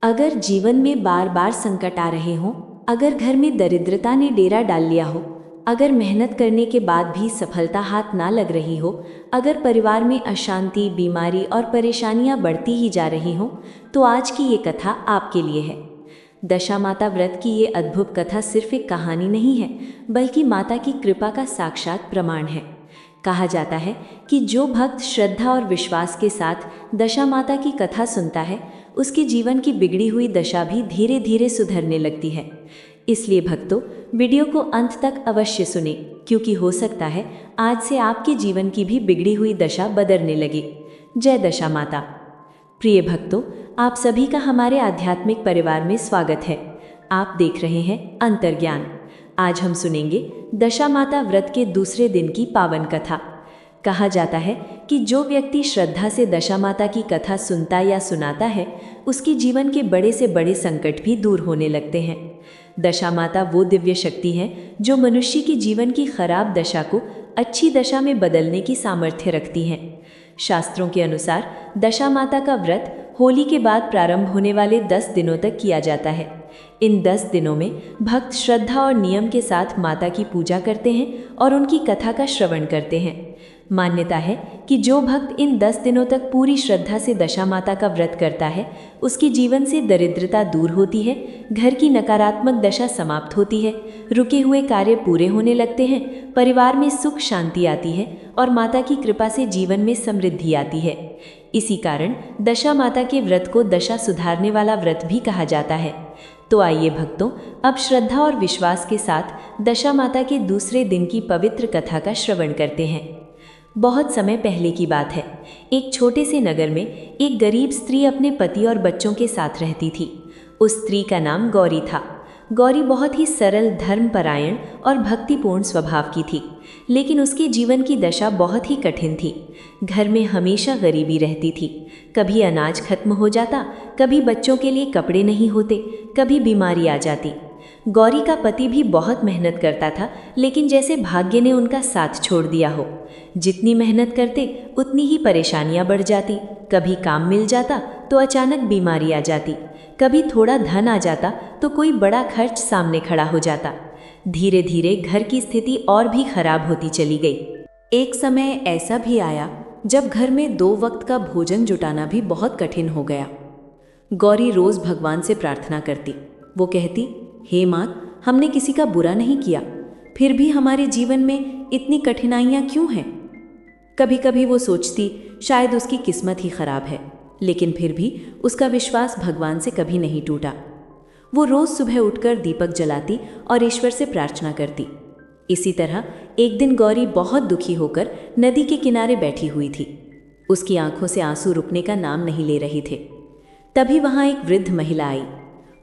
अगर जीवन में बार बार संकट आ रहे हों, अगर घर में दरिद्रता ने डेरा डाल लिया हो, अगर मेहनत करने के बाद भी सफलता हाथ ना लग रही हो, अगर परिवार में अशांति, बीमारी और परेशानियां बढ़ती ही जा रही हों, तो आज की ये कथा आपके लिए है। दशा माता व्रत की ये अद्भुत कथा सिर्फ एक कहानी नहीं है, बल्कि माता की कृपा का साक्षात प्रमाण है। कहा जाता है कि जो भक्त श्रद्धा और विश्वास के साथ दशा माता की कथा सुनता है, उसके जीवन की बिगड़ी हुई दशा भी धीरे धीरे सुधरने लगती है। इसलिए भक्तों, वीडियो को अंत तक अवश्य सुने, क्योंकि हो सकता है आज से आपके जीवन की भी बिगड़ी हुई दशा बदलने लगे। जय दशा माता। प्रिय भक्तों, आप सभी का हमारे आध्यात्मिक परिवार में स्वागत है। आप देख रहे हैं अंतर्ज्ञान। आज हम सुनेंगे दशा माता व्रत के दूसरे दिन की पावन कथा। कहा जाता है कि जो व्यक्ति श्रद्धा से दशा माता की कथा सुनता या सुनाता है, उसकी जीवन के बड़े से बड़े संकट भी दूर होने लगते हैं। दशा माता वो दिव्य शक्ति है जो मनुष्य की जीवन की खराब दशा को अच्छी दशा में बदलने की सामर्थ्य रखती है। शास्त्रों के अनुसार दशा माता का व्रत होली के बाद प्रारंभ होने वाले 10 दिनों तक किया जाता है। इन 10 दिनों में भक्त श्रद्धा और नियम के साथ माता की पूजा करते हैं और उनकी कथा का श्रवण करते हैं। मान्यता है कि जो भक्त इन 10 दिनों तक पूरी श्रद्धा से दशा माता का व्रत करता है, उसके जीवन से दरिद्रता दूर होती है, घर की नकारात्मक दशा समाप्त होती है, रुके हुए कार्य पूरे होने लगते हैं, परिवार में सुख शांति आती है और माता की कृपा से जीवन में समृद्धि आती है। इसी कारण दशा माता के व्रत को दशा सुधारने वाला व्रत भी कहा जाता है। तो आइए भक्तों, अब श्रद्धा और विश्वास के साथ दशा माता के दूसरे दिन की पवित्र कथा का श्रवण करते हैं। बहुत समय पहले की बात है। एक छोटे से नगर में एक गरीब स्त्री अपने पति और बच्चों के साथ रहती थी। उस स्त्री का नाम गौरी था। गौरी बहुत ही सरल, धर्मपरायण और भक्तिपूर्ण स्वभाव की थी, लेकिन उसके जीवन की दशा बहुत ही कठिन थी। घर में हमेशा गरीबी रहती थी। कभी अनाज खत्म हो जाता, कभी बच्चों के लिए कपड़े नहीं होते, कभी बीमारी आ जाती। गौरी का पति भी बहुत मेहनत करता था, लेकिन जैसे भाग्य ने उनका साथ छोड़ दिया हो। जितनी मेहनत करते उतनी ही परेशानियां बढ़ जाती। कभी काम मिल जाता तो अचानक बीमारी आ जाती, कभी थोड़ा धन आ जाता तो कोई बड़ा खर्च सामने खड़ा हो जाता। धीरे धीरे घर की स्थिति और भी खराब होती चली गई। एक समय ऐसा भी आया जब घर में 2 वक्त का भोजन जुटाना भी बहुत कठिन हो गया। गौरी रोज भगवान से प्रार्थना करती। वो कहती, हे माँ, हमने किसी का बुरा नहीं किया, फिर भी हमारे जीवन में इतनी कठिनाइयाँ क्यों हैं? कभी कभी वो सोचती शायद उसकी किस्मत ही खराब है, लेकिन फिर भी उसका विश्वास भगवान से कभी नहीं टूटा। वो रोज सुबह उठकर दीपक जलाती और ईश्वर से प्रार्थना करती। इसी तरह एक दिन गौरी बहुत दुखी होकर नदी के किनारे बैठी हुई थी। उसकी आंखों से आंसू रुकने का नाम नहीं ले रहे थे। तभी वहां एक वृद्ध महिला आई।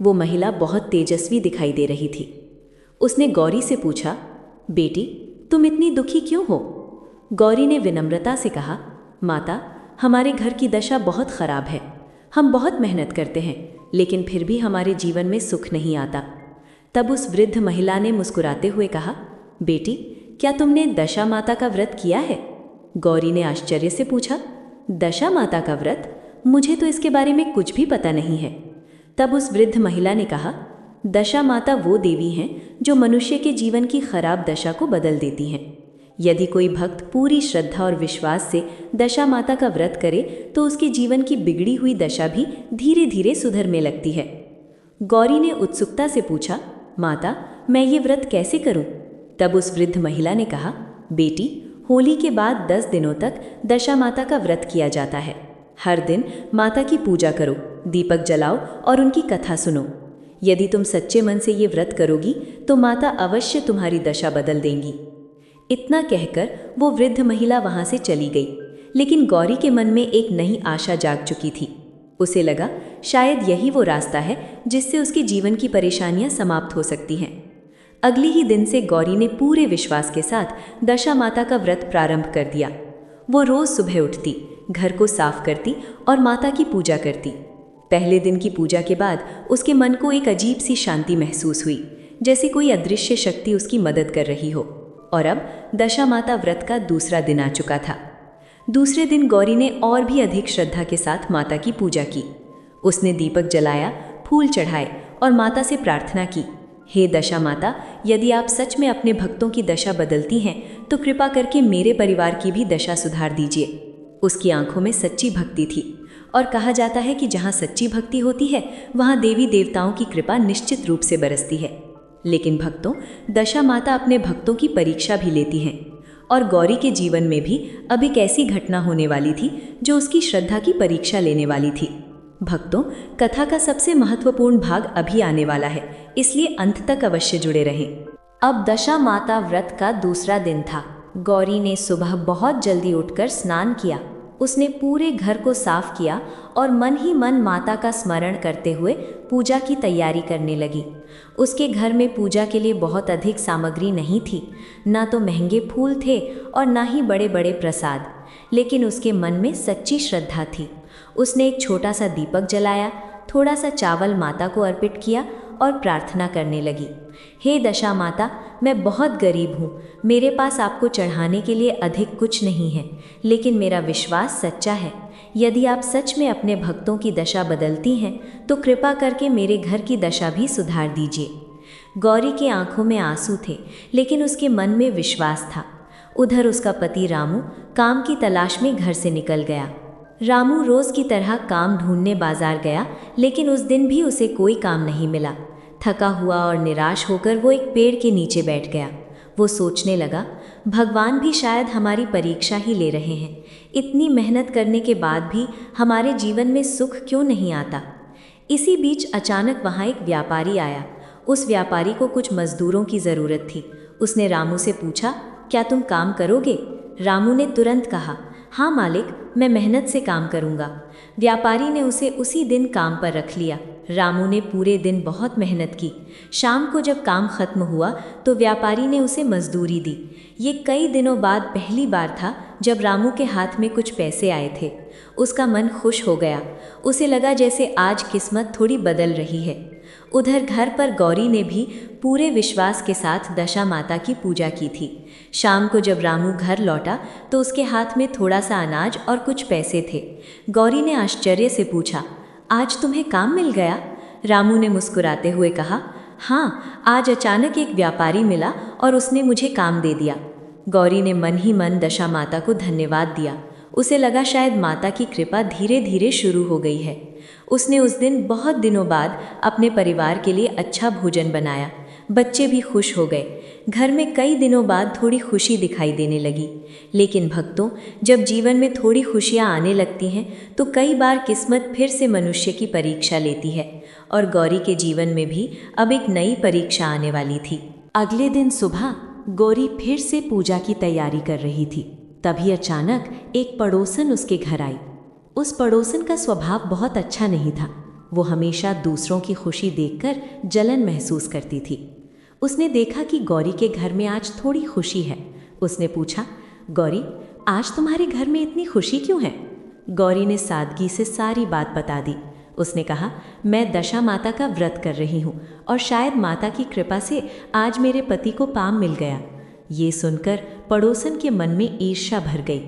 वो महिला बहुत तेजस्वी दिखाई दे रही थी। उसने गौरी से पूछा, बेटी, तुम इतनी दुखी क्यों हो? गौरी ने विनम्रता से कहा, माता, हमारे घर की दशा बहुत खराब है। हम बहुत मेहनत करते हैं, लेकिन फिर भी हमारे जीवन में सुख नहीं आता। तब उस वृद्ध महिला ने मुस्कुराते हुए कहा, बेटी, क्या तुमने दशा माता का व्रत किया है? गौरी ने आश्चर्य से पूछा, दशा माता का व्रत? मुझे तो इसके बारे में कुछ भी पता नहीं है। तब उस वृद्ध महिला ने कहा, दशा माता वो देवी हैं जो मनुष्य के जीवन की खराब दशा को बदल देती हैं। यदि कोई भक्त पूरी श्रद्धा और विश्वास से दशा माता का व्रत करे तो उसके जीवन की बिगड़ी हुई दशा भी धीरे धीरे सुधरने लगती है। गौरी ने उत्सुकता से पूछा, माता, मैं ये व्रत कैसे करूं? तब उस वृद्ध महिला ने कहा, बेटी, होली के बाद 10 दिनों तक दशा माता का व्रत किया जाता है। हर दिन माता की पूजा करो, दीपक जलाओ और उनकी कथा सुनो। यदि तुम सच्चे मन से ये व्रत करोगी तो माता अवश्य तुम्हारी दशा बदल देंगी। इतना कहकर वो वृद्ध महिला वहां से चली गई, लेकिन गौरी के मन में एक नई आशा जाग चुकी थी। उसे लगा शायद यही वो रास्ता है जिससे उसके जीवन की परेशानियां समाप्त हो सकती हैं। अगले ही दिन से गौरी ने पूरे विश्वास के साथ दशा माता का व्रत प्रारंभ कर दिया। वो रोज सुबह उठती, घर को साफ करती और माता की पूजा करती। पहले दिन की पूजा के बाद उसके मन को एक अजीब सी शांति महसूस हुई, जैसे कोई अदृश्य शक्ति उसकी मदद कर रही हो। और अब दशा माता व्रत का दूसरा दिन आ चुका था। दूसरे दिन गौरी ने और भी अधिक श्रद्धा के साथ माता की पूजा की। उसने दीपक जलाया, फूल चढ़ाए और माता से प्रार्थना की, हे दशा माता, यदि आप सच में अपने भक्तों की दशा बदलती हैं तो कृपा करके मेरे परिवार की भी दशा सुधार दीजिए। उसकी आंखों में सच्ची भक्ति थी और कहा जाता है कि जहाँ सच्ची भक्ति होती है वहाँ देवी देवताओं की कृपा निश्चित रूप से बरसती है। लेकिन भक्तों, दशा माता अपने भक्तों की परीक्षा भी लेती हैं और गौरी के जीवन में भी अब एक ऐसी घटना होने वाली थी जो उसकी श्रद्धा की परीक्षा लेने वाली थी। भक्तों, कथा का सबसे महत्वपूर्ण भाग अभी आने वाला है, इसलिए अंत तक अवश्य जुड़े रहें। अब दशा माता व्रत का दूसरा दिन था। गौरी ने सुबह बहुत जल्दी उठकर स्नान किया। उसने पूरे घर को साफ किया और मन ही मन माता का स्मरण करते हुए पूजा की तैयारी करने लगी। उसके घर में पूजा के लिए बहुत अधिक सामग्री नहीं थी, ना तो महंगे फूल थे और ना ही बड़े बड़े प्रसाद, लेकिन उसके मन में सच्ची श्रद्धा थी। उसने एक छोटा सा दीपक जलाया, थोड़ा सा चावल माता को अर्पित किया और प्रार्थना करने लगी, हे दशा माता, मैं बहुत गरीब हूँ, मेरे पास आपको चढ़ाने के लिए अधिक कुछ नहीं है, लेकिन मेरा विश्वास सच्चा है। यदि आप सच में अपने भक्तों की दशा बदलती हैं तो कृपा करके मेरे घर की दशा भी सुधार दीजिए। गौरी की आंखों में आंसू थे, लेकिन उसके मन में विश्वास था। उधर उसका पति रामू काम की तलाश में घर से निकल गया। रामू रोज की तरह काम ढूंढने बाजार गया, लेकिन उस दिन भी उसे कोई काम नहीं मिला। थका हुआ और निराश होकर वो एक पेड़ के नीचे बैठ गया। वो सोचने लगा, भगवान भी शायद हमारी परीक्षा ही ले रहे हैं। इतनी मेहनत करने के बाद भी हमारे जीवन में सुख क्यों नहीं आता। इसी बीच अचानक वहाँ एक व्यापारी आया। उस व्यापारी को कुछ मजदूरों की ज़रूरत थी। उसने रामू से पूछा, क्या तुम काम करोगे? रामू ने तुरंत कहा, हाँ मालिक, मैं मेहनत से काम करूँगा। व्यापारी ने उसे उसी दिन काम पर रख लिया। रामू ने पूरे दिन बहुत मेहनत की। शाम को जब काम खत्म हुआ तो व्यापारी ने उसे मजदूरी दी। ये कई दिनों बाद पहली बार था जब रामू के हाथ में कुछ पैसे आए थे। उसका मन खुश हो गया। उसे लगा जैसे आज किस्मत थोड़ी बदल रही है। उधर घर पर गौरी ने भी पूरे विश्वास के साथ दशा माता की पूजा की थी। शाम को जब रामू घर लौटा तो उसके हाथ में थोड़ा सा अनाज और कुछ पैसे थे। गौरी ने आश्चर्य से पूछा, आज तुम्हें काम मिल गया? रामू ने मुस्कुराते हुए कहा, हाँ, आज अचानक एक व्यापारी मिला और उसने मुझे काम दे दिया। गौरी ने मन ही मन दशा माता को धन्यवाद दिया। उसे लगा शायद माता की कृपा धीरे धीरे शुरू हो गई है। उसने उस दिन बहुत दिनों बाद अपने परिवार के लिए अच्छा भोजन बनाया। बच्चे भी खुश हो गए। घर में कई दिनों बाद थोड़ी खुशी दिखाई देने लगी। लेकिन भक्तों, जब जीवन में थोड़ी खुशियाँ आने लगती हैं तो कई बार किस्मत फिर से मनुष्य की परीक्षा लेती है और गौरी के जीवन में भी अब एक नई परीक्षा आने वाली थी। अगले दिन सुबह गौरी फिर से पूजा की तैयारी कर रही थी। तभी अचानक एक पड़ोसन उसके घर आई। उस पड़ोसन का स्वभाव बहुत अच्छा नहीं था। वो हमेशा दूसरों की खुशी देखकर जलन महसूस करती थी। उसने देखा कि गौरी के घर में आज थोड़ी खुशी है। उसने पूछा, गौरी, आज तुम्हारे घर में इतनी खुशी क्यों है? गौरी ने सादगी से सारी बात बता दी। उसने कहा, मैं दशा माता का व्रत कर रही हूँ और शायद माता की कृपा से आज मेरे पति को काम मिल गया। ये सुनकर पड़ोसन के मन में ईर्ष्या भर गई।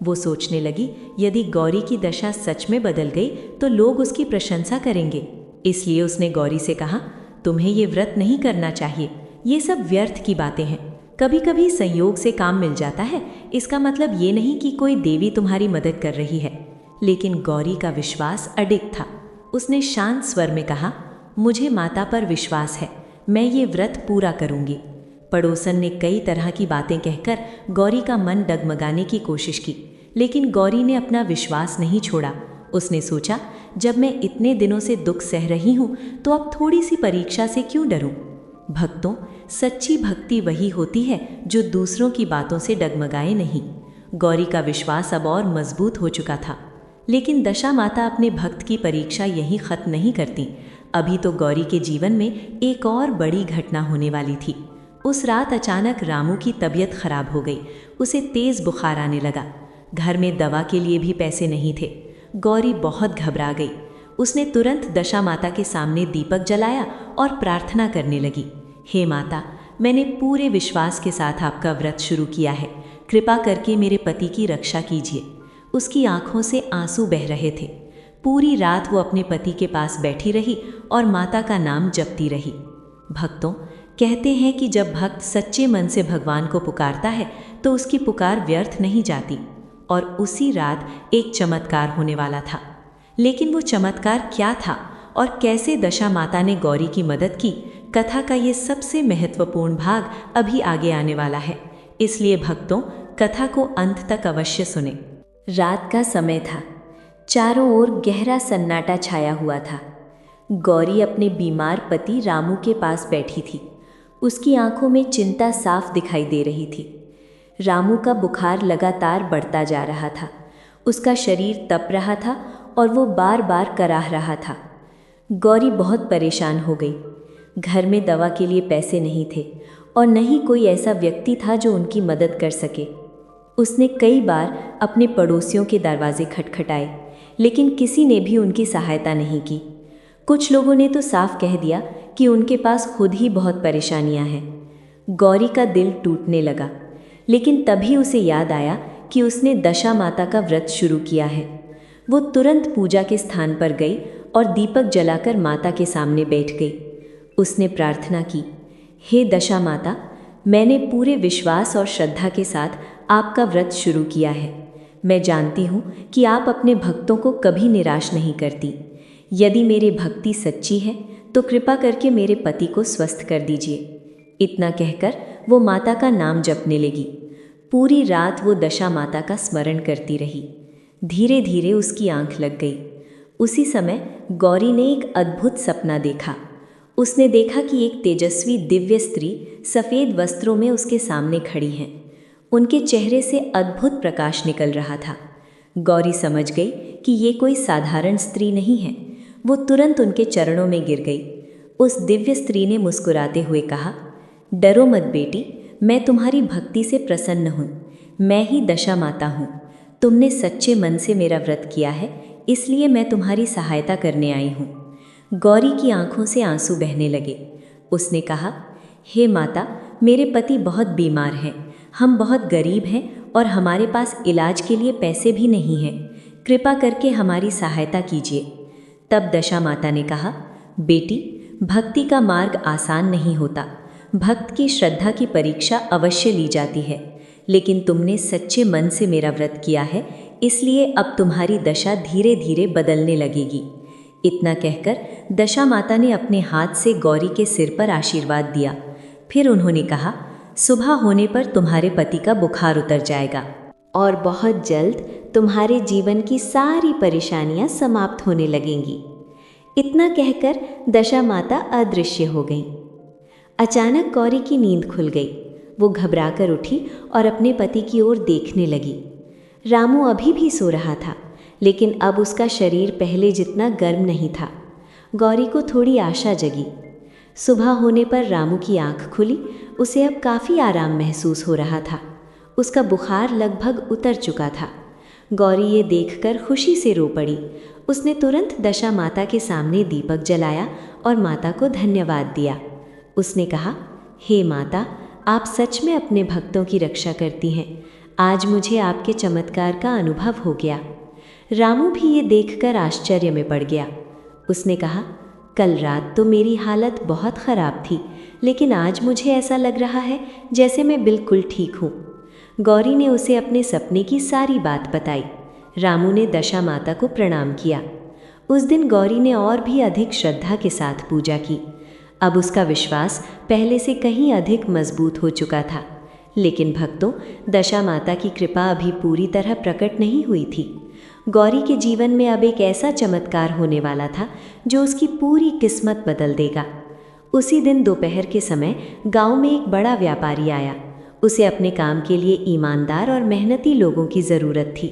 वो सोचने लगी, यदि गौरी की दशा सच में बदल गई तो लोग उसकी प्रशंसा करेंगे। इसलिए उसने गौरी से कहा, तुम्हें ये व्रत नहीं करना चाहिए। ये सब व्यर्थ की बातें हैं। कभी कभी संयोग से काम मिल जाता है, इसका मतलब ये नहीं कि कोई देवी तुम्हारी मदद कर रही है। लेकिन गौरी का विश्वास अडिग था। उसने शांत स्वर में कहा, मुझे माता पर विश्वास है, मैं ये व्रत पूरा करूंगी। पड़ोसन ने कई तरह की बातें कहकर गौरी का मन डगमगाने की कोशिश की, लेकिन गौरी ने अपना विश्वास नहीं छोड़ा। उसने सोचा, जब मैं इतने दिनों से दुख सह रही हूँ तो अब थोड़ी सी परीक्षा से क्यों डरूं? भक्तों, सच्ची भक्ति वही होती है जो दूसरों की बातों से डगमगाए नहीं। गौरी का विश्वास अब और मजबूत हो चुका था। लेकिन दशा माता अपने भक्त की परीक्षा यहीं खत्म नहीं करती। अभी तो गौरी के जीवन में एक और बड़ी घटना होने वाली थी। उस रात अचानक रामू की तबीयत खराब हो गई। उसे तेज बुखार आने लगा। घर में दवा के लिए भी पैसे नहीं थे। गौरी बहुत घबरा गई। उसने तुरंत दशा माता के सामने दीपक जलाया और प्रार्थना करने लगी, हे माता, मैंने पूरे विश्वास के साथ आपका व्रत शुरू किया है। कृपा करके मेरे पति की रक्षा कीजिए। उसकी आंखों से आंसू बह रहे थे। पूरी रात वो अपने पति के पास बैठी रही और माता का नाम जपती रही। भक्तों, कहते हैं कि जब भक्त सच्चे मन से भगवान को पुकारता है तो उसकी पुकार व्यर्थ नहीं जाती। और उसी रात एक चमत्कार होने वाला था। लेकिन वो चमत्कार क्या था और कैसे दशा माता ने गौरी की मदद की, कथा का ये सबसे महत्वपूर्ण भाग अभी आगे आने वाला है। इसलिए भक्तों, कथा को अंत तक अवश्य सुने। रात का समय था। चारों ओर गहरा सन्नाटा छाया हुआ था। गौरी अपने बीमार पति रामू के पास बैठी थी। उसकी आंखों में चिंता साफ दिखाई दे रही थी। रामू का बुखार लगातार बढ़ता जा रहा था। उसका शरीर तप रहा था और वो बार बार कराह रहा था। गौरी बहुत परेशान हो गई। घर में दवा के लिए पैसे नहीं थे और न ही कोई ऐसा व्यक्ति था जो उनकी मदद कर सके। उसने कई बार अपने पड़ोसियों के दरवाजे खटखटाए, लेकिन किसी ने भी उनकी सहायता नहीं की। कुछ लोगों ने तो साफ कह दिया कि उनके पास खुद ही बहुत परेशानियां हैं। गौरी का दिल टूटने लगा, लेकिन तभी उसे याद आया कि उसने दशा माता का व्रत शुरू किया है। वो तुरंत पूजा के स्थान पर गई और दीपक जलाकर माता के सामने बैठ गई। उसने प्रार्थना की, हे दशा माता, मैंने पूरे विश्वास और श्रद्धा के साथ आपका व्रत शुरू किया है। मैं जानती हूँ कि आप अपने भक्तों को कभी निराश नहीं करती। यदि मेरी भक्ति सच्ची है तो कृपा करके मेरे पति को स्वस्थ कर दीजिए। इतना कहकर वो माता का नाम जपने लगी। पूरी रात वो दशा माता का स्मरण करती रही। धीरे धीरे उसकी आंख लग गई। उसी समय गौरी ने एक अद्भुत सपना देखा। उसने देखा कि एक तेजस्वी दिव्य स्त्री सफ़ेद वस्त्रों में उसके सामने खड़ी है। उनके चेहरे से अद्भुत प्रकाश निकल रहा था। गौरी समझ गई कि ये कोई साधारण स्त्री नहीं है। वो तुरंत उनके चरणों में गिर गई। उस दिव्य स्त्री ने मुस्कुराते हुए कहा, डरो मत बेटी, मैं तुम्हारी भक्ति से प्रसन्न हूँ। मैं ही दशा माता हूँ। तुमने सच्चे मन से मेरा व्रत किया है, इसलिए मैं तुम्हारी सहायता करने आई हूँ। गौरी की आंखों से आंसू बहने लगे। उसने कहा, हे माता, मेरे पति बहुत बीमार हैं। हम बहुत गरीब हैं और हमारे पास इलाज के लिए पैसे भी नहीं हैं। कृपा करके हमारी सहायता कीजिए। तब दशा माता ने कहा, बेटी, भक्ति का मार्ग आसान नहीं होता। भक्त की श्रद्धा की परीक्षा अवश्य ली जाती है। लेकिन तुमने सच्चे मन से मेरा व्रत किया है, इसलिए अब तुम्हारी दशा धीरे धीरे बदलने लगेगी। इतना कहकर दशा माता ने अपने हाथ से गौरी के सिर पर आशीर्वाद दिया। फिर उन्होंने कहा, सुबह होने पर तुम्हारे पति का बुखार उतर जाएगा और बहुत जल्द तुम्हारे जीवन की सारी परेशानियां समाप्त होने लगेंगी। इतना कहकर दशा माता अदृश्य हो गई। अचानक गौरी की नींद खुल गई। वो घबराकर उठी और अपने पति की ओर देखने लगी। रामू अभी भी सो रहा था, लेकिन अब उसका शरीर पहले जितना गर्म नहीं था। गौरी को थोड़ी आशा जगी। सुबह होने पर रामू की आंख खुली। उसे अब काफ़ी आराम महसूस हो रहा था। उसका बुखार लगभग उतर चुका था। गौरी ये देखकर खुशी से रो पड़ी। उसने तुरंत दशा माता के सामने दीपक जलाया और माता को धन्यवाद दिया। उसने कहा, हे माता, आप सच में अपने भक्तों की रक्षा करती हैं। आज मुझे आपके चमत्कार का अनुभव हो गया। रामू भी ये देखकर आश्चर्य में पड़ गया। उसने कहा, कल रात तो मेरी हालत बहुत ख़राब थी, लेकिन आज मुझे ऐसा लग रहा है जैसे मैं बिल्कुल ठीक हूँ। गौरी ने उसे अपने सपने की सारी बात बताई। रामू ने दशा माता को प्रणाम किया। उस दिन गौरी ने और भी अधिक श्रद्धा के साथ पूजा की। अब उसका विश्वास पहले से कहीं अधिक मजबूत हो चुका था। लेकिन भक्तों, दशा माता की कृपा अभी पूरी तरह प्रकट नहीं हुई थी। गौरी के जीवन में अब एक ऐसा चमत्कार होने वाला था जो उसकी पूरी किस्मत बदल देगा। उसी दिन दोपहर के समय गांव में एक बड़ा व्यापारी आया। उसे अपने काम के लिए ईमानदार और मेहनती लोगों की ज़रूरत थी।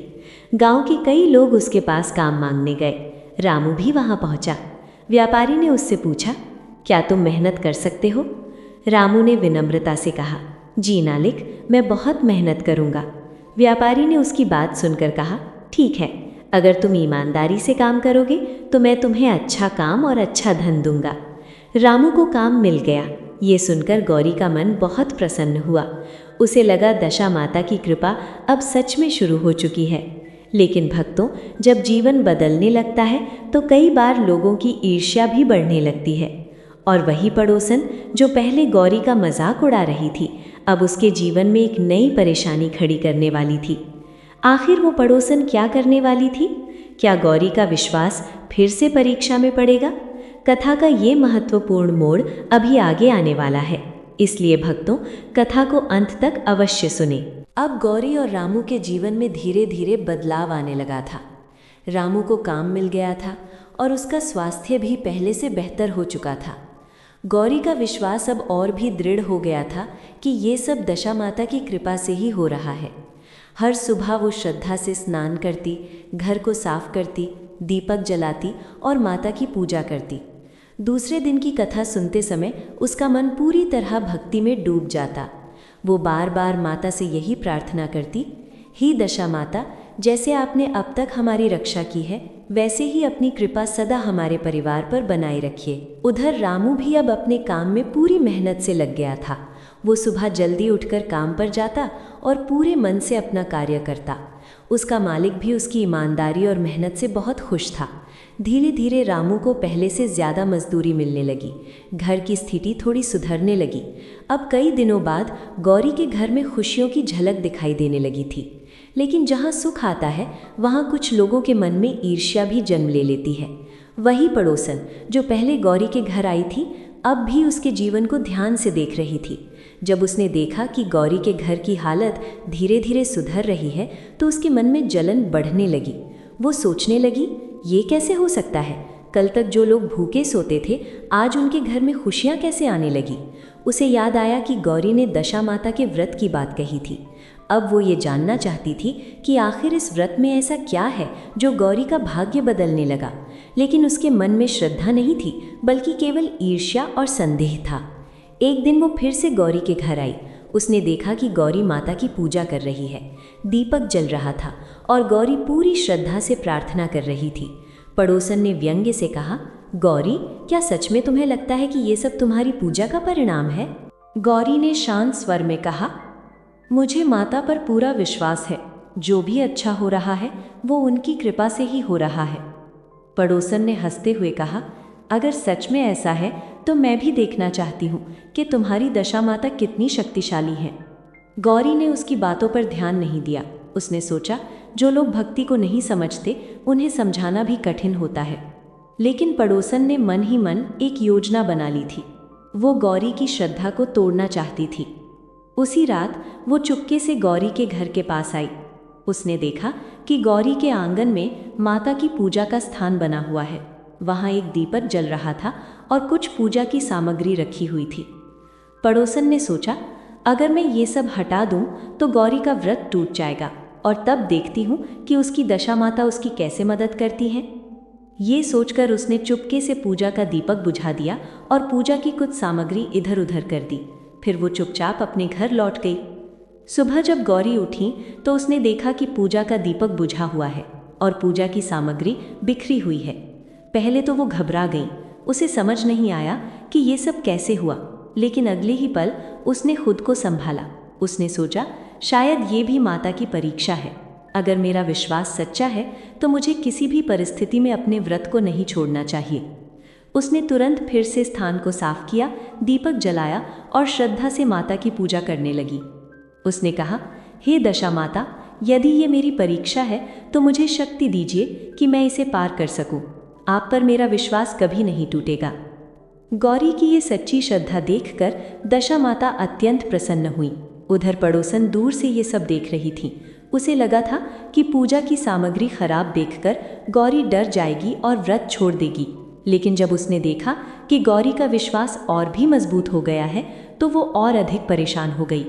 गांव के कई लोग उसके पास काम मांगने गए। रामू भी वहां पहुंचा। व्यापारी ने उससे पूछा, क्या तुम मेहनत कर सकते हो? रामू ने विनम्रता से कहा, जी मालिक, मैं बहुत मेहनत करूँगा। व्यापारी ने उसकी बात सुनकर कहा, ठीक है, अगर तुम ईमानदारी से काम करोगे तो मैं तुम्हें अच्छा काम और अच्छा धन दूंगा। रामू को काम मिल गया। ये सुनकर गौरी का मन बहुत प्रसन्न हुआ। उसे लगा दशा माता की कृपा अब सच में शुरू हो चुकी है। लेकिन भक्तों, जब जीवन बदलने लगता है तो कई बार लोगों की ईर्ष्या भी बढ़ने लगती है। और वही पड़ोसन जो पहले गौरी का मजाक उड़ा रही थी, अब उसके जीवन में एक नई परेशानी खड़ी करने वाली थी। आखिर वो पड़ोसन क्या करने वाली थी? क्या गौरी का विश्वास फिर से परीक्षा में पड़ेगा? कथा का ये महत्वपूर्ण मोड़ अभी आगे आने वाला है, इसलिए भक्तों, कथा को अंत तक अवश्य सुने। अब गौरी और रामू के जीवन में धीरे धीरे बदलाव आने लगा था। रामू को काम मिल गया था और उसका स्वास्थ्य भी पहले से बेहतर हो चुका था। गौरी का विश्वास अब और भी दृढ़ हो गया था कि ये सब दशा माता की कृपा से ही हो रहा है। हर सुबह वो श्रद्धा से स्नान करती, घर को साफ करती, दीपक जलाती और माता की पूजा करती। दूसरे दिन की कथा सुनते समय उसका मन पूरी तरह भक्ति में डूब जाता। वो बार बार माता से यही प्रार्थना करती, हे दशा माता, जैसे आपने अब तक हमारी रक्षा की है, वैसे ही अपनी कृपा सदा हमारे परिवार पर बनाए रखिए। उधर रामू भी अब अपने काम में पूरी मेहनत से लग गया था। वो सुबह जल्दी उठकर काम पर जाता और पूरे मन से अपना कार्य करता। उसका मालिक भी उसकी ईमानदारी और मेहनत से बहुत खुश था। धीरे धीरे रामू को पहले से ज़्यादा मजदूरी मिलने लगी। घर की स्थिति थोड़ी सुधरने लगी। अब कई दिनों बाद गौरी के घर में खुशियों की झलक दिखाई देने लगी थी। लेकिन जहाँ सुख आता है, वहाँ कुछ लोगों के मन में ईर्ष्या भी जन्म ले लेती है। वही पड़ोसन जो पहले गौरी के घर आई थी, अब भी उसके जीवन को ध्यान से देख रही थी। जब उसने देखा कि गौरी के घर की हालत धीरे धीरे सुधर रही है, तो उसके मन में जलन बढ़ने लगी। वो सोचने लगी, ये कैसे हो सकता है? कल तक जो लोग भूखे सोते थे, आज उनके घर में खुशियाँ कैसे आने लगी? उसे याद आया कि गौरी ने दशा माता के व्रत की बात कही थी। अब वो ये जानना चाहती थी कि आखिर इस व्रत में ऐसा क्या है जो गौरी का भाग्य बदलने लगा। लेकिन उसके मन में श्रद्धा नहीं थी, बल्कि केवल ईर्ष्या और संदेह था। एक दिन वो फिर से गौरी के घर आई। उसने देखा कि गौरी माता की पूजा कर रही है। दीपक जल रहा था और गौरी पूरी श्रद्धा से प्रार्थना कर रही थी। पड़ोसन ने व्यंग्य से कहा, गौरी, क्या सच में तुम्हें लगता है कि ये सब तुम्हारी पूजा का परिणाम है? गौरी ने शांत स्वर में कहा, मुझे माता पर पूरा विश्वास है। जो भी अच्छा हो रहा है वो उनकी कृपा से ही हो रहा है। पड़ोसन ने हंसते हुए कहा, अगर सच में ऐसा है तो मैं भी देखना चाहती हूँ कि तुम्हारी दशा माता कितनी शक्तिशाली है। गौरी ने उसकी बातों पर ध्यान नहीं दिया। उसने सोचा, जो लोग भक्ति को नहीं समझते उन्हें समझाना भी कठिन होता है। लेकिन पड़ोसन ने मन ही मन एक योजना बना ली थी। वो गौरी की श्रद्धा को तोड़ना चाहती थी। उसी रात वो चुपके से गौरी के घर के पास आई। उसने देखा कि गौरी के आंगन में माता की पूजा का स्थान बना हुआ है। वहाँ एक दीपक जल रहा था और कुछ पूजा की सामग्री रखी हुई थी। पड़ोसन ने सोचा, अगर मैं ये सब हटा दूं तो गौरी का व्रत टूट जाएगा, और तब देखती हूँ कि उसकी दशा माता उसकी कैसे मदद करती हैं। ये सोचकर उसने चुपके से पूजा का दीपक बुझा दिया और पूजा की कुछ सामग्री इधर उधर कर दी। फिर वो चुपचाप अपने घर लौट गई। सुबह जब गौरी उठी तो उसने देखा कि पूजा का दीपक बुझा हुआ है और पूजा की सामग्री बिखरी हुई है। पहले तो वो घबरा गई। उसे समझ नहीं आया कि ये सब कैसे हुआ, लेकिन अगले ही पल उसने खुद को संभाला। उसने सोचा, शायद ये भी माता की परीक्षा है। अगर मेरा विश्वास सच्चा है तो मुझे किसी भी परिस्थिति में अपने व्रत को नहीं छोड़ना चाहिए। उसने तुरंत फिर से स्थान को साफ किया, दीपक जलाया और श्रद्धा से माता की पूजा करने लगी। उसने कहा, हे दशा माता, यदि ये मेरी परीक्षा है तो मुझे शक्ति दीजिए कि मैं इसे पार कर सकूं। आप पर मेरा विश्वास कभी नहीं टूटेगा। गौरी की ये सच्ची श्रद्धा देखकर दशा माता अत्यंत प्रसन्न हुई। उधर पड़ोसन दूर से ये सब देख रही थी। उसे लगा था कि पूजा की सामग्री खराब देखकर गौरी डर जाएगी और व्रत छोड़ देगी। लेकिन जब उसने देखा कि गौरी का विश्वास और भी मजबूत हो गया है, तो वो और अधिक परेशान हो गई।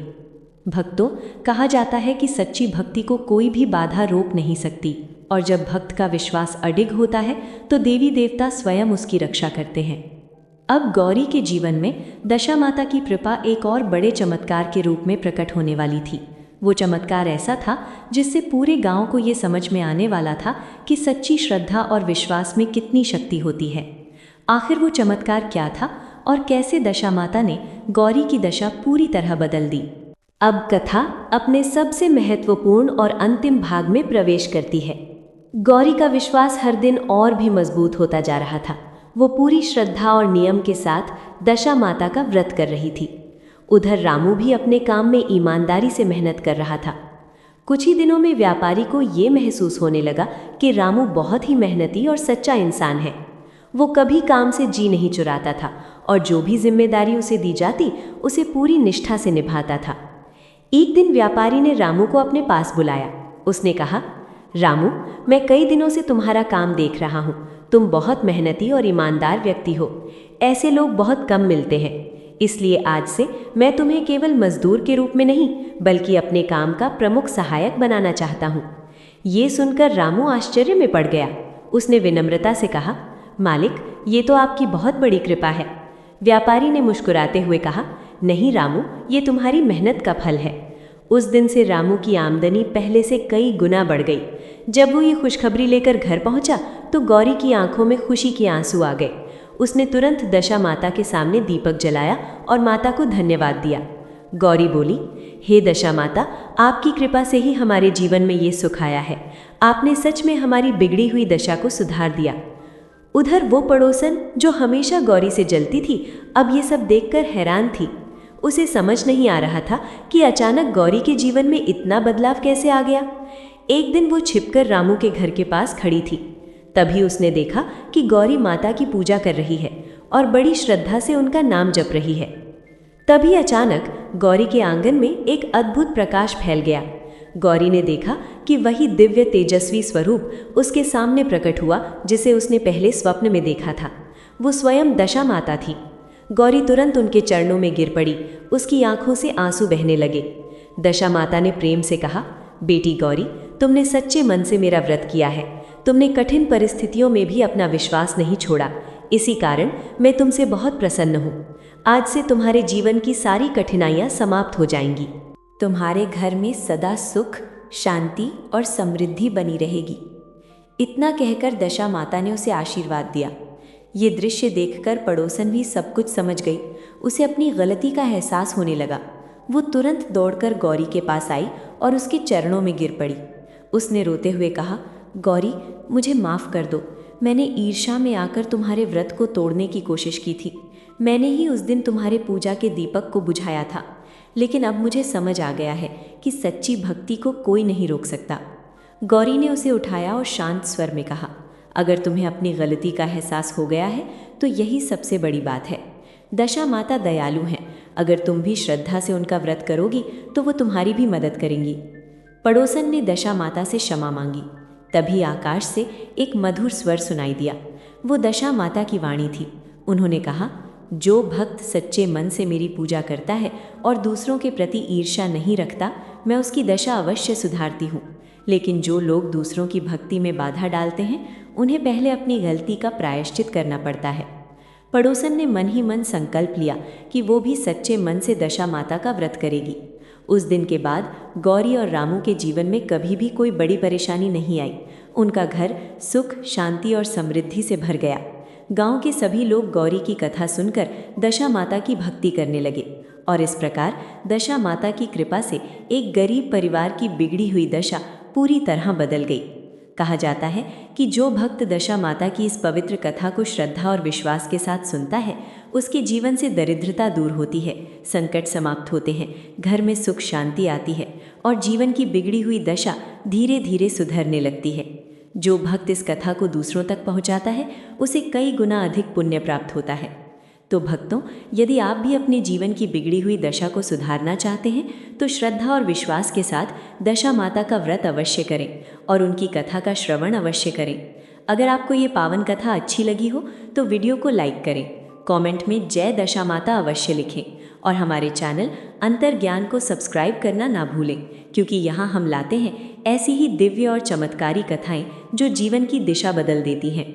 भक्तों, कहा जाता है कि सच्ची भक्ति को कोई भी बाधा रोक नहीं सकती, और जब भक्त का विश्वास अडिग होता है तो देवी देवता स्वयं उसकी रक्षा करते हैं। अब गौरी के जीवन में दशा माता की कृपा एक और बड़े चमत्कार के रूप में प्रकट होने वाली थी। वो चमत्कार ऐसा था जिससे पूरे गांव को ये समझ में आने वाला था कि सच्ची श्रद्धा और विश्वास में कितनी शक्ति होती है। आखिर वो चमत्कार क्या था और कैसे दशा माता ने गौरी की दशा पूरी तरह बदल दी? अब कथा अपने सबसे महत्वपूर्ण और अंतिम भाग में प्रवेश करती है। गौरी का विश्वास हर दिन और भी मजबूत होता जा रहा था। वो पूरी श्रद्धा और नियम के साथ दशा माता का व्रत कर रही थी। उधर रामू भी अपने काम में ईमानदारी से मेहनत कर रहा था। कुछ ही दिनों में व्यापारी को ये महसूस होने लगा कि रामू बहुत ही मेहनती और सच्चा इंसान है। वो कभी काम से जी नहीं चुराता था और जो भी जिम्मेदारी उसे दी जाती उसे पूरी निष्ठा से निभाता था। एक दिन व्यापारी ने रामू को अपने पास बुलाया। उसने कहा, रामू, मैं कई दिनों से तुम्हारा काम देख रहा हूँ। तुम बहुत मेहनती और ईमानदार व्यक्ति हो। ऐसे लोग बहुत कम मिलते हैं। इसलिए आज से मैं तुम्हें केवल मजदूर के रूप में नहीं बल्कि अपने काम का प्रमुख सहायक बनाना चाहता हूँ। ये सुनकर रामू आश्चर्य में पड़ गया। उसने विनम्रता से कहा, मालिक, ये तो आपकी बहुत बड़ी कृपा है। व्यापारी ने मुस्कुराते हुए कहा, नहीं रामू, ये तुम्हारी मेहनत का फल है। उस दिन से रामू की आमदनी पहले से कई गुना बढ़ गई। जब वो ये खुशखबरी लेकर घर पहुंचा तो गौरी की आंखों में खुशी के आंसू आ गए। उसने तुरंत दशा माता के सामने दीपक जलाया और माता को धन्यवाद दिया। गौरी बोली, हे दशा माता, आपकी कृपा से ही हमारे जीवन में ये सुख आया है। आपने सच में हमारी बिगड़ी हुई दशा को सुधार दिया। उधर वो पड़ोसन जो हमेशा गौरी से जलती थी, अब ये सब देखकर हैरान थी। उसे समझ नहीं आ रहा था कि अचानक गौरी के जीवन में इतना बदलाव कैसे आ गया। एक दिन वो छिपकर रामू के घर के पास खड़ी थी। तभी उसने देखा कि गौरी माता की पूजा कर रही है और बड़ी श्रद्धा से उनका नाम जप रही है। तभी अचानक गौरी के आंगन में एक अद्भुत प्रकाश फैल गया। गौरी ने देखा कि वही दिव्य तेजस्वी स्वरूप उसके सामने प्रकट हुआ जिसे उसने पहले स्वप्न में देखा था। वो स्वयं दशा माता थी। गौरी तुरंत उनके चरणों में गिर पड़ी। उसकी आंखों से आंसू बहने लगे। दशा माता ने प्रेम से कहा, बेटी गौरी, तुमने सच्चे मन से मेरा व्रत किया है। तुमने कठिन परिस्थितियों में भी अपना विश्वास नहीं छोड़ा। इसी कारण मैं तुमसे बहुत प्रसन्न हूँ। आज से तुम्हारे जीवन की सारी कठिनाइयाँ समाप्त हो जाएंगी। तुम्हारे घर में सदा सुख, शांति और समृद्धि बनी रहेगी। इतना कहकर दशा माता ने उसे आशीर्वाद दिया। ये दृश्य देखकर पड़ोसन भी सब कुछ समझ गई। उसे अपनी गलती का एहसास होने लगा। वो तुरंत दौड़कर गौरी के पास आई और उसके चरणों में गिर पड़ी। उसने रोते हुए कहा, गौरी, मुझे माफ़ कर दो। मैंने ईर्ष्या में आकर तुम्हारे व्रत को तोड़ने की कोशिश की थी। मैंने ही उस दिन तुम्हारे पूजा के दीपक को बुझाया था। लेकिन अब मुझे समझ आ गया है कि सच्ची भक्ति को कोई नहीं रोक सकता। गौरी ने उसे उठाया और शांत स्वर में कहा, अगर तुम्हें अपनी गलती का एहसास हो गया है तो यही सबसे बड़ी बात है। दशा माता दयालु हैं। अगर तुम भी श्रद्धा से उनका व्रत करोगी तो वो तुम्हारी भी मदद करेंगी। पड़ोसन ने दशा माता से क्षमा मांगी। तभी आकाश से एक मधुर स्वर सुनाई दिया। वो दशा माता की वाणी थी। उन्होंने कहा, जो भक्त सच्चे मन से मेरी पूजा करता है और दूसरों के प्रति ईर्ष्या नहीं रखता, मैं उसकी दशा अवश्य सुधारती हूँ। लेकिन जो लोग दूसरों की भक्ति में बाधा डालते हैं, उन्हें पहले अपनी गलती का प्रायश्चित करना पड़ता है। पड़ोसन ने मन ही मन संकल्प लिया कि वो भी सच्चे मन से दशा माता का व्रत करेगी। उस दिन के बाद गौरी और रामू के जीवन में कभी भी कोई बड़ी परेशानी नहीं आई। उनका घर सुख, शांति और समृद्धि से भर गया। गांव के सभी लोग गौरी की कथा सुनकर दशा माता की भक्ति करने लगे और इस प्रकार दशा माता की कृपा से एक गरीब परिवार की बिगड़ी हुई दशा पूरी तरह बदल गई। कहा जाता है कि जो भक्त दशा माता की इस पवित्र कथा को श्रद्धा और विश्वास के साथ सुनता है, उसके जीवन से दरिद्रता दूर होती है, संकट समाप्त होते हैं, घर में सुख शांति आती है और जीवन की बिगड़ी हुई दशा धीरे धीरे सुधरने लगती है। जो भक्त इस कथा को दूसरों तक पहुंचाता है, उसे कई गुना अधिक पुण्य प्राप्त होता है। तो भक्तों, यदि आप भी अपने जीवन की बिगड़ी हुई दशा को सुधारना चाहते हैं तो श्रद्धा और विश्वास के साथ दशा माता का व्रत अवश्य करें और उनकी कथा का श्रवण अवश्य करें। अगर आपको ये पावन कथा अच्छी लगी हो तो वीडियो को लाइक करें, कमेंट में जय दशा माता अवश्य लिखें और हमारे चैनल अंतर्ज्ञान को सब्सक्राइब करना ना भूलें, क्योंकि यहाँ हम लाते हैं ऐसी ही दिव्य और चमत्कारी कथाएं जो जीवन की दिशा बदल देती हैं।